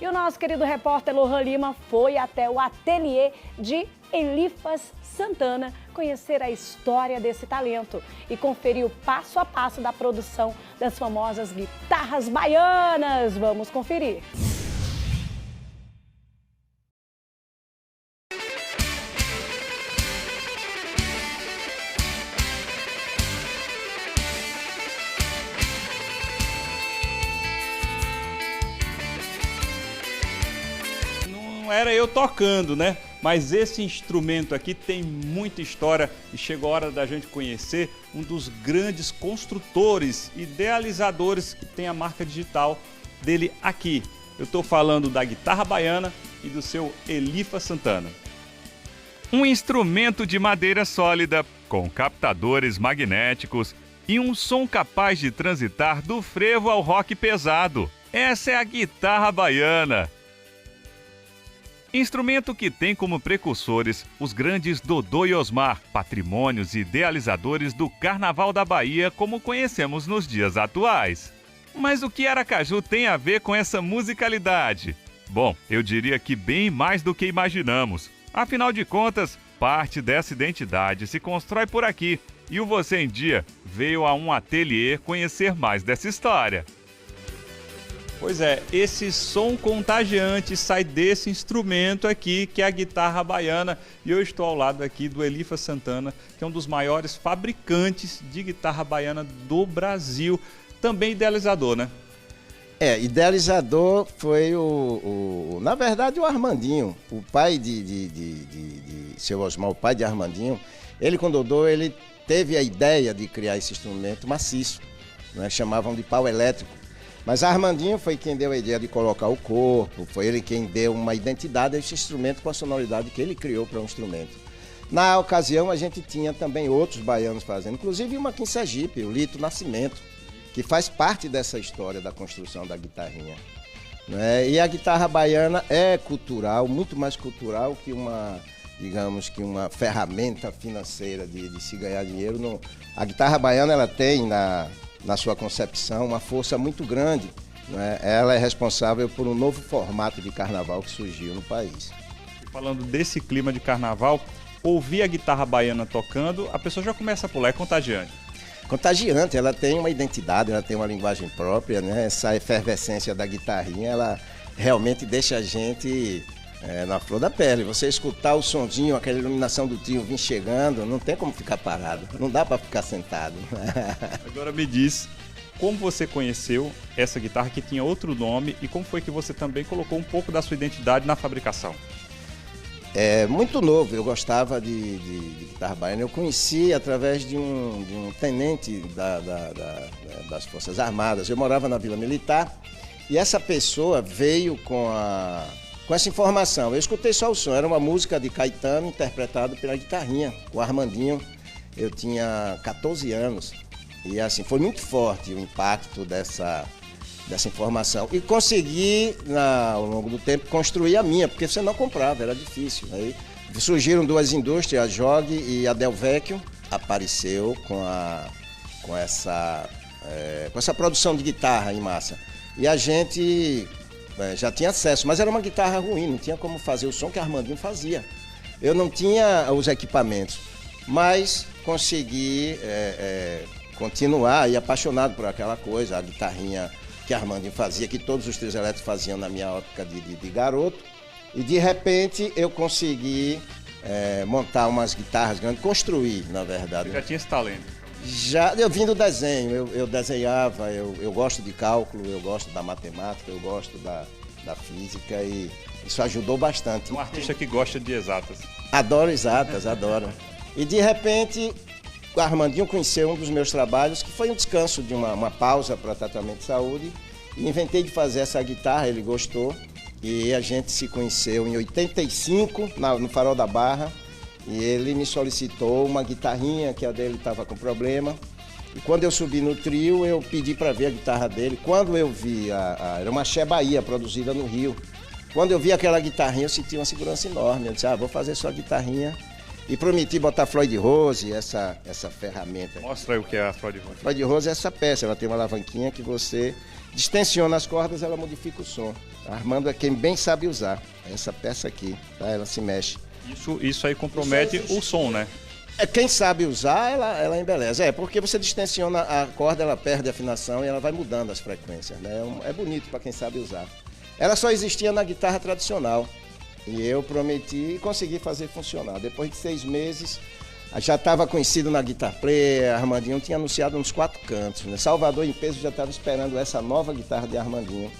E o nosso querido repórter Lohan Lima foi até o ateliê de Elifas Santana conhecer a história desse talento e conferir o passo a passo da produção das famosas guitarras baianas. Vamos conferir. Não era eu tocando, né? Mas esse instrumento aqui tem muita história e chegou a hora da gente conhecer um dos grandes construtores, idealizadores que tem a marca digital dele aqui. Eu estou falando da guitarra baiana e do seu Elifas Santana. Um instrumento de madeira sólida, com captadores magnéticos e um som capaz de transitar do frevo ao rock pesado. Essa é a guitarra baiana. Instrumento que tem como precursores os grandes Dodô e Osmar, patrimônios e idealizadores do Carnaval da Bahia como conhecemos nos dias atuais. Mas o que Aracaju tem a ver com essa musicalidade? Bom, eu diria que bem mais do que imaginamos. Afinal de contas, parte dessa identidade se constrói por aqui e o Você em Dia veio a um ateliê conhecer mais dessa história. Pois é, esse som contagiante sai desse instrumento aqui, que é a guitarra baiana. E eu estou ao lado aqui do Elifas Santana, que é um dos maiores fabricantes de guitarra baiana do Brasil. Também idealizador, né? Idealizador foi na verdade, o Armandinho, o pai de seu Osmar, o pai de Armandinho. Ele, com o Dodô, ele teve a ideia de criar esse instrumento maciço, né? Chamavam de pau elétrico. Mas Armandinho foi quem deu a ideia de colocar o corpo, foi ele quem deu uma identidade a esse instrumento com a sonoridade que ele criou para um instrumento. Na ocasião, a gente tinha também outros baianos fazendo, inclusive uma aqui em Sergipe, o Lito Nascimento, que faz parte dessa história da construção da guitarrinha. Né? E a guitarra baiana é cultural, muito mais cultural que uma ferramenta financeira de se ganhar dinheiro. A guitarra baiana, ela tem na sua concepção, uma força muito grande. Né? Ela é responsável por um novo formato de carnaval que surgiu no país. E falando desse clima de carnaval, ouvir a guitarra baiana tocando, a pessoa já começa a pular, é contagiante. Contagiante, ela tem uma identidade, ela tem uma linguagem própria, né? Essa efervescência da guitarrinha, ela realmente deixa a gente na flor da pele. Você escutar o sonzinho, aquela iluminação do trio vir chegando, não tem como ficar parado, não dá para ficar sentado. Agora me diz, como você conheceu essa guitarra que tinha outro nome e como foi que você também colocou um pouco da sua identidade na fabricação? Muito novo, eu gostava de guitarra baiana. Eu conheci através de um tenente das Forças Armadas. Eu morava na Vila Militar e essa pessoa veio com essa informação. Eu escutei só o som, era uma música de Caetano interpretada pela guitarrinha, o Armandinho. Eu tinha 14 anos e assim, foi muito forte o impacto dessa informação. E consegui, ao longo do tempo, construir a minha, porque você não comprava, era difícil. Aí surgiram duas indústrias, a Jog e a Del Vecchio, apareceu com essa produção de guitarra em massa. E a gente já tinha acesso, mas era uma guitarra ruim, não tinha como fazer o som que a Armandinho fazia. Eu não tinha os equipamentos, mas consegui continuar e apaixonado por aquela coisa, a guitarrinha que a Armandinho fazia, que todos os trios elétricos faziam na minha época de garoto. E de repente eu consegui montar umas guitarras grandes, construir, na verdade. Você já tinha esse talento? Já, eu vim do desenho, eu desenhava, eu gosto de cálculo, eu gosto da matemática, eu gosto da física e isso ajudou bastante. Um artista que gosta de exatas. Adoro exatas, adoro. E de repente o Armandinho conheceu um dos meus trabalhos, que foi um descanso de uma pausa para tratamento de saúde, e inventei de fazer essa guitarra, ele gostou, e a gente se conheceu em 85, no Farol da Barra, e ele me solicitou uma guitarrinha, que a dele estava com problema, e quando eu subi no trio, eu pedi para ver a guitarra dele. Quando eu vi, era uma Axé Bahia, produzida no Rio, quando eu vi aquela guitarrinha, eu senti uma segurança enorme, eu disse, vou fazer sua guitarrinha. E prometi botar Floyd Rose, essa ferramenta. Mostra aí o que é a Floyd Rose. Floyd Rose é essa peça, ela tem uma alavanquinha que você distensiona as cordas, ela modifica o som. Armando é quem bem sabe usar. Essa peça aqui, tá? Ela se mexe. Isso aí compromete o som, né? Quem sabe usar, ela embeleza. Porque você distensiona a corda, ela perde a afinação e ela vai mudando as frequências, né? É bonito para quem sabe usar. Ela só existia na guitarra tradicional. E eu prometi e consegui fazer funcionar. Depois de 6 meses, já estava conhecido na Guitar Player, Armandinho tinha anunciado nos 4 cantos, né? Salvador em peso já estava esperando essa nova guitarra de Armandinho.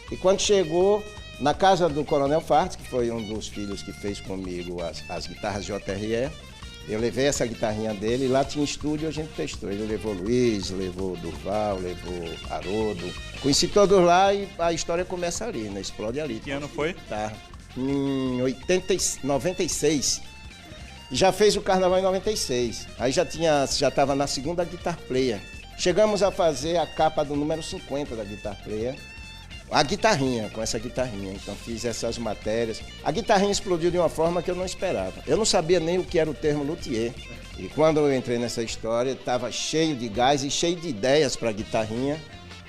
E quando chegou na casa do Coronel Fartes, que foi um dos filhos que fez comigo as guitarras JRE, eu levei essa guitarrinha dele e lá tinha estúdio e a gente testou. Ele levou Luiz, levou Durval, levou Haroldo. Conheci todos lá e a história começa ali, né? Explode ali. Que ano foi? Tá. Em 96. Já fez o carnaval em 96. Aí já estava na segunda Guitar Player. Chegamos a fazer a capa do número 50 da Guitar Player. A guitarrinha, com essa guitarrinha. Então fiz essas matérias. A guitarrinha explodiu de uma forma que eu não esperava. Eu não sabia nem o que era o termo luthier. E quando eu entrei nessa história, estava cheio de gás e cheio de ideias para a guitarrinha.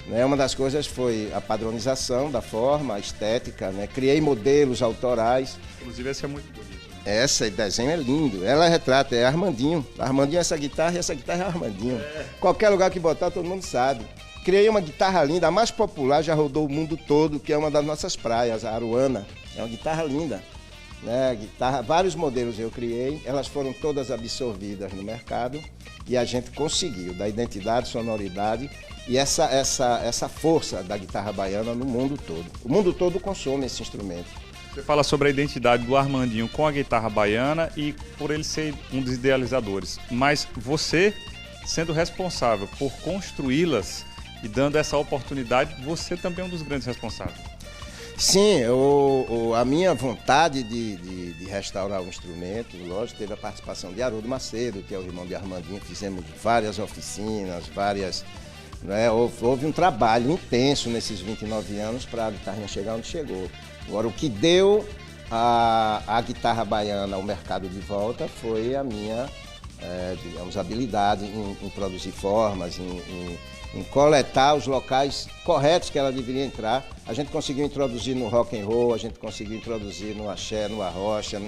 Uma das coisas foi a padronização da forma, a estética, né? Criei modelos autorais. Inclusive esse é muito bonito. Esse desenho é lindo. Ela retrata, é Armandinho. Armandinho é essa guitarra e essa guitarra é Armandinho. Qualquer lugar que botar, todo mundo sabe. Criei uma guitarra linda, a mais popular, já rodou o mundo todo, que é uma das nossas praias, a Aruana. É uma guitarra linda. Né? Vários modelos eu criei, elas foram todas absorvidas no mercado e a gente conseguiu dar identidade, sonoridade e essa força da guitarra baiana no mundo todo. O mundo todo consome esse instrumento. Você fala sobre a identidade do Armandinho com a guitarra baiana e por ele ser um dos idealizadores. Mas você, sendo responsável por construí-las e dando essa oportunidade, você também é um dos grandes responsáveis. Sim, a minha vontade de restaurar o instrumento, lógico, teve a participação de Haroldo Macedo, que é o irmão de Armandinho. Fizemos várias oficinas, né? Houve um trabalho intenso nesses 29 anos para a guitarrinha chegar onde chegou. Agora, o que deu a guitarra baiana ao mercado de volta foi a minha, digamos, habilidade em produzir formas, em coletar os locais corretos que ela deveria entrar. A gente conseguiu introduzir no rock and roll, a gente conseguiu introduzir no axé, no arrocha,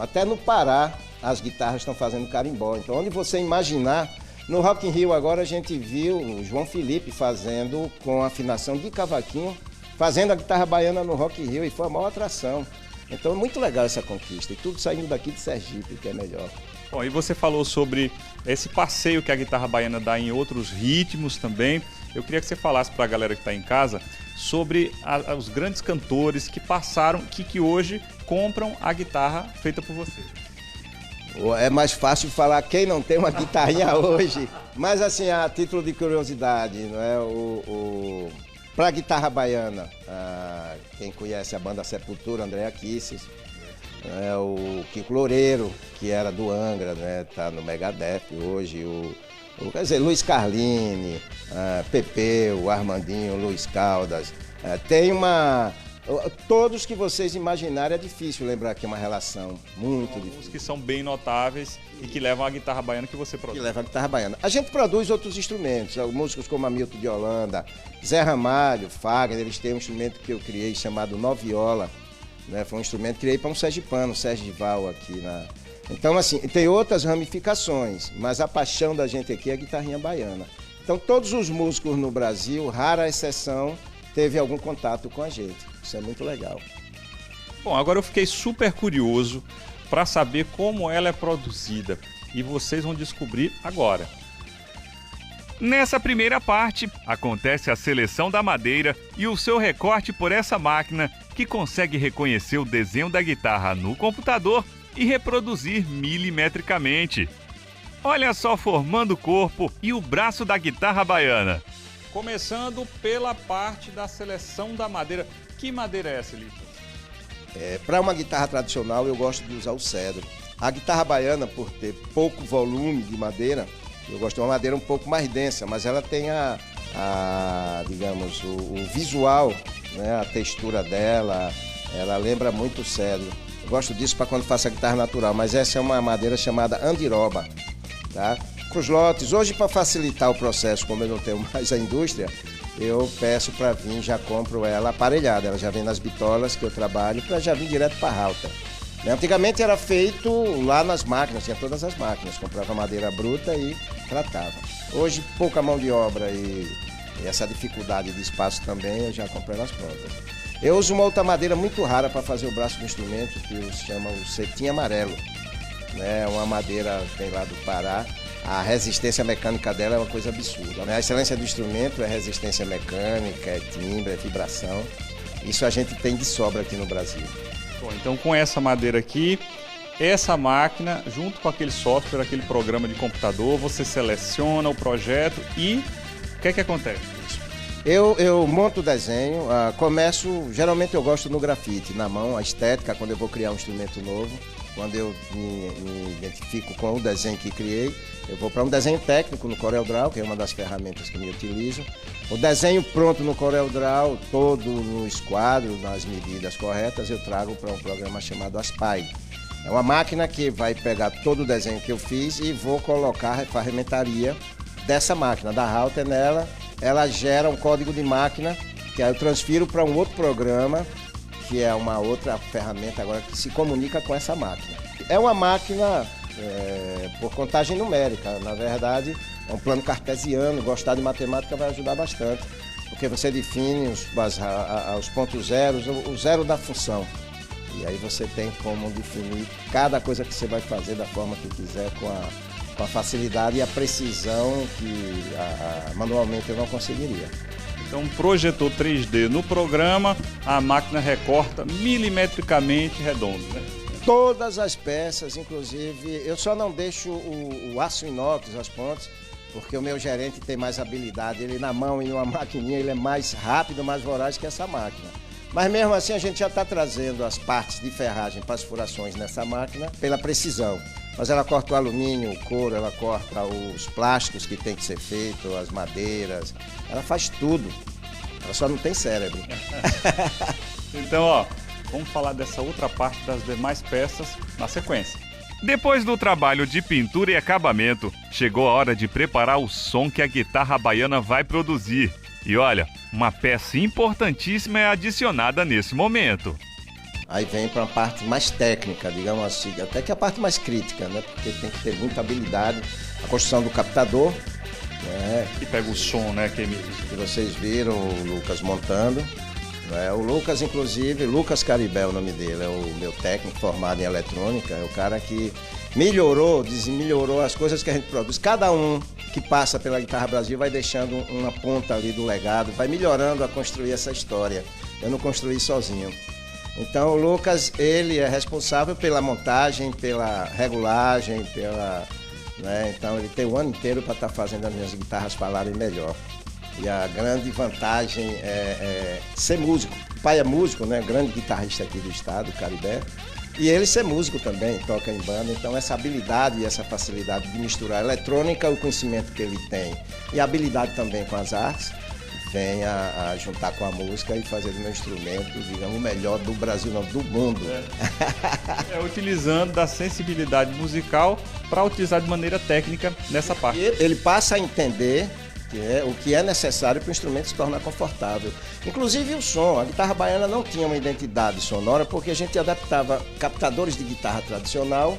até no Pará as guitarras estão fazendo carimbó. Então, onde você imaginar, no Rock in Rio agora a gente viu o João Felipe fazendo com afinação de cavaquinho, fazendo a guitarra baiana no Rock in Rio e foi a maior atração. Então é muito legal essa conquista e tudo saindo daqui de Sergipe, que é melhor. Bom, e você falou sobre esse passeio que a guitarra baiana dá em outros ritmos também. Eu queria que você falasse para a galera que está em casa sobre os grandes cantores que passaram, que hoje compram a guitarra feita por você. É mais fácil falar quem não tem uma guitarrinha hoje. Mas assim, a título de curiosidade, não é? Para a guitarra baiana, quem conhece a banda Sepultura, André Kisses, o Kiko Loureiro, que era do Angra, né? Tá no Megadeth hoje, quer dizer, Luiz Carlini, Pepe, o Armandinho, Luiz Caldas. Tem todos que vocês imaginarem, é difícil lembrar aqui uma relação muito difícil. Os que são bem notáveis e que levam a guitarra baiana que você produz. Que leva a guitarra baiana. A gente produz outros instrumentos, músicos como Hamilton de Holanda, Zé Ramalho, Fagner, eles têm um instrumento que eu criei chamado Noviola, né? Foi um instrumento que criei para um sergipano, Sérgio Val aqui na... Então, assim, tem outras ramificações, mas a paixão da gente aqui é a guitarrinha baiana. Então, todos os músicos no Brasil, rara exceção, teve algum contato com a gente. Isso é muito legal. Bom, agora eu fiquei super curioso para saber como ela é produzida e vocês vão descobrir agora. Nessa primeira parte, acontece a seleção da madeira e o seu recorte por essa máquina que consegue reconhecer o desenho da guitarra no computador e reproduzir milimetricamente. Olha só, formando o corpo e o braço da guitarra baiana. Começando pela parte da seleção da madeira. Que madeira é essa, Elipas? Para uma guitarra tradicional, eu gosto de usar o cedro. A guitarra baiana, por ter pouco volume de madeira, eu gosto de uma madeira um pouco mais densa, mas ela tem digamos, o visual, né, a textura dela, ela lembra muito o cedro. Eu gosto disso para quando faço a guitarra natural, mas essa é uma madeira chamada andiroba, tá? Cruzlotes, hoje para facilitar o processo, como eu não tenho mais a indústria, eu peço para vir, já compro ela aparelhada, ela já vem nas bitolas que eu trabalho, para já vir direto para a Halter. Antigamente era feito lá nas máquinas, tinha todas as máquinas, comprava madeira bruta e tratava. Hoje, pouca mão de obra e essa dificuldade de espaço também, eu já comprei elas prontas. Eu uso uma outra madeira muito rara para fazer o braço do instrumento, que se chama o cetim amarelo. É uma madeira que vem lá do Pará. A resistência mecânica dela é uma coisa absurda, né? A excelência do instrumento é resistência mecânica, é timbre, é vibração. Isso a gente tem de sobra aqui no Brasil. Bom, então com essa madeira aqui, essa máquina, junto com aquele software, aquele programa de computador, você seleciona o projeto e o que é que acontece? Eu monto o desenho, geralmente eu gosto no grafite, na mão, a estética, quando eu vou criar um instrumento novo, quando eu me identifico com o desenho que criei, eu vou para um desenho técnico no CorelDRAW, que é uma das ferramentas que me utilizo. O desenho pronto no CorelDRAW, todo no esquadro, nas medidas corretas, eu trago para um programa chamado Aspire. É uma máquina que vai pegar todo o desenho que eu fiz e vou colocar a ferramentaria dessa máquina, da Halter nela. Ela gera um código de máquina que aí eu transfiro para um outro programa, que é uma outra ferramenta agora que se comunica com essa máquina. É uma máquina por contagem numérica, na verdade é um plano cartesiano, gostar de matemática vai ajudar bastante, porque você define os pontos zeros, o zero da função, e aí você tem como definir cada coisa que você vai fazer da forma que quiser, com a facilidade e a precisão que manualmente eu não conseguiria. Então, um projetor 3D no programa, a máquina recorta milimetricamente redondo, né? Todas as peças, inclusive, eu só não deixo o aço inox, as pontes, porque o meu gerente tem mais habilidade, ele na mão e numa maquininha, ele é mais rápido, mais voraz que essa máquina. Mas mesmo assim a gente já está trazendo as partes de ferragem para as furações nessa máquina pela precisão. Mas ela corta o alumínio, o couro, ela corta os plásticos que tem que ser feito, as madeiras, ela faz tudo. Ela só não tem cérebro. Então, ó, vamos falar dessa outra parte das demais peças na sequência. Depois do trabalho de pintura e acabamento, chegou a hora de preparar o som que a guitarra baiana vai produzir. E olha, uma peça importantíssima é adicionada nesse momento. Aí vem para uma parte mais técnica, digamos assim, até que a parte mais crítica, né? Porque tem que ter muita habilidade. A construção do captador, né? Que pega o som, né? Que vocês viram o Lucas montando. Né? O Lucas, inclusive, Lucas Caribé é o nome dele, é o meu técnico formado em eletrônica, é o cara que melhorou as coisas que a gente produz. Cada um que passa pela Guitarra Brasil vai deixando uma ponta ali do legado, vai melhorando a construir essa história. Eu não construí sozinho. Então o Lucas, ele é responsável pela montagem, pela regulagem, né? Então ele tem o ano inteiro para estar fazendo as minhas guitarras falarem melhor. E a grande vantagem é ser músico. O pai é músico, né? Grande guitarrista aqui do estado, Caribé. E ele ser músico também, toca em banda. Então essa habilidade e essa facilidade de misturar a eletrônica, o conhecimento que ele tem e a habilidade também com as artes, vem a juntar com a música e fazer do meu instrumento, digamos, o melhor do Brasil, não, do mundo. Utilizando da sensibilidade musical para utilizar de maneira técnica nessa parte. Ele passa a entender o que é necessário para o instrumento se tornar confortável. Inclusive o som, a guitarra baiana não tinha uma identidade sonora porque a gente adaptava captadores de guitarra tradicional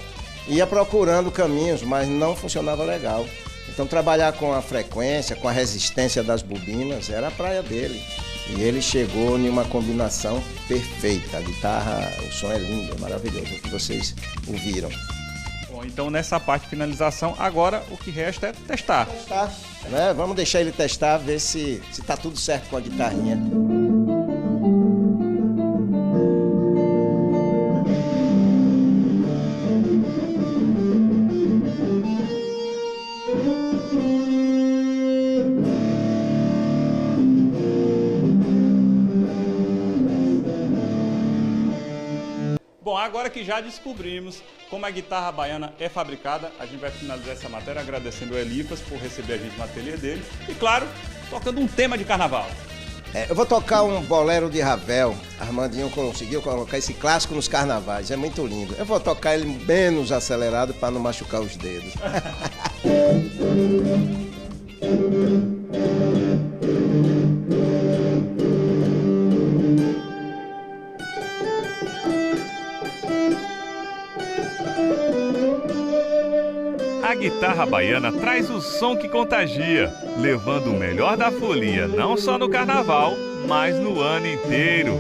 e ia procurando caminhos, mas não funcionava legal. Então trabalhar com a frequência, com a resistência das bobinas, era a praia dele. E ele chegou em uma combinação perfeita. A guitarra, o som é lindo, é maravilhoso, o que vocês ouviram. Bom, então nessa parte de finalização, agora o que resta é testar. Testar, né? Vamos deixar ele testar, ver se tá tudo certo com a guitarrinha. Bom, agora que já descobrimos como a guitarra baiana é fabricada, a gente vai finalizar essa matéria agradecendo o Elifas por receber a gente no ateliê dele e, claro, tocando um tema de carnaval. Eu vou tocar um bolero de Ravel. Armandinho conseguiu colocar esse clássico nos carnavais, é muito lindo. Eu vou tocar ele menos acelerado para não machucar os dedos. A guitarra baiana traz o som que contagia, levando o melhor da folia não só no carnaval, mas no ano inteiro.